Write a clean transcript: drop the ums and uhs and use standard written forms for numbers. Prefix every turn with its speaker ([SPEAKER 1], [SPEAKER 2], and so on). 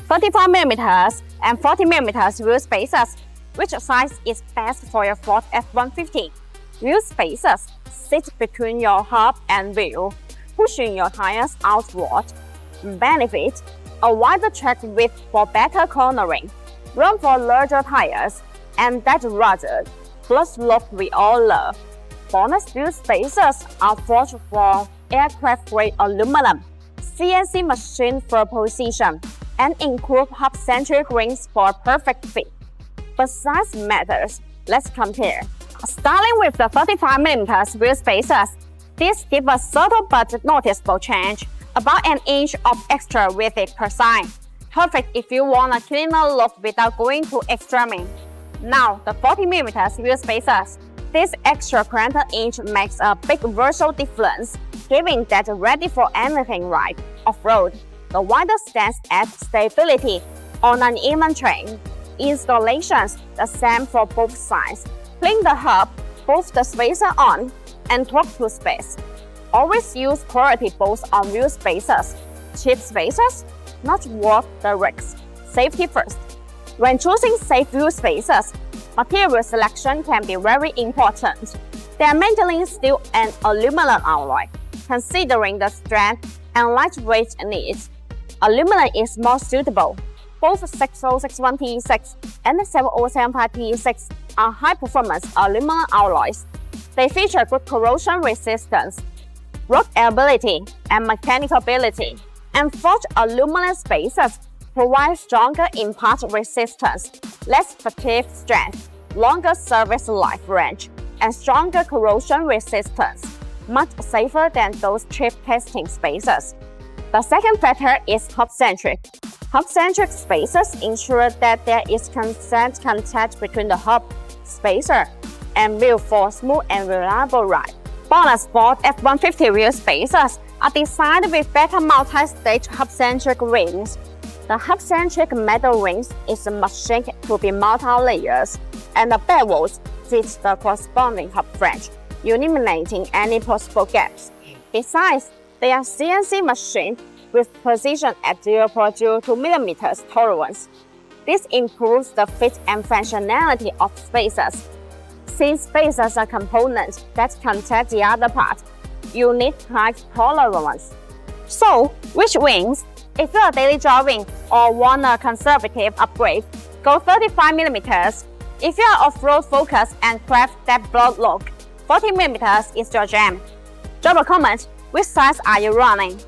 [SPEAKER 1] 35mm and 40mm wheel spacers. Which size is best for your Ford F150? Wheel spacers sit between your hub and wheel, pushing your tires outward. Benefit: a wider track width for better cornering, room for larger tires, and that rugged, plus look we all love. Bonus wheel spacers are forged from aircraft-grade aluminum, CNC machined for precision, and include hub-centric rings for perfect fit. But size matters. Let's compare. Starting with the 35mm wheel spacers, these give a subtle but noticeable change, about an inch of extra width per side. Perfect if you want a cleaner look without going to extreme. Now, the 40mm wheel spacers. This extra quarter inch makes a big visual difference, giving that ready for anything ride, off-road. The wider stance adds stability on an even terrain. Installations the same for both sides. Clean the hub, both the spacer on, and talk to space. Always use quality bolts on wheel spacers. Cheap spacers? Not worth the risk. Safety first. When choosing safe wheel spacers, material selection can be very important. They are mainly steel and aluminum alloy. Considering the strength and lightweight needs, aluminum is more suitable. Both 6061T6 and 7075T6 are high-performance aluminum alloys. They feature good corrosion resistance, ruggability, and mechanical-ability. And forged aluminum spacers provide stronger impact resistance, less fatigue strength, longer service life range, and stronger corrosion resistance, much safer than those cheap casting spacers. The second factor is hub-centric. Hub-centric spacers ensure that there is constant contact between the hub, spacer, and wheel for smooth and reliable ride. Bonus Ford F150 wheel spacers are designed with better multi-stage hub-centric rings. The hub-centric metal rings is machined to be multi-layers, and the bevels fit the corresponding hub flange, eliminating any possible gaps. Besides, they are CNC machined with precision at 0.02mm tolerance. This improves the fit and functionality of spacers. Since spacers are components that contact the other part, you need tight tolerance. So, which wins? If you're daily driving or want a conservative upgrade, go 35mm. If you're off-road focused and craft that broad look, 40mm is your jam. Drop a comment. Which size are you running?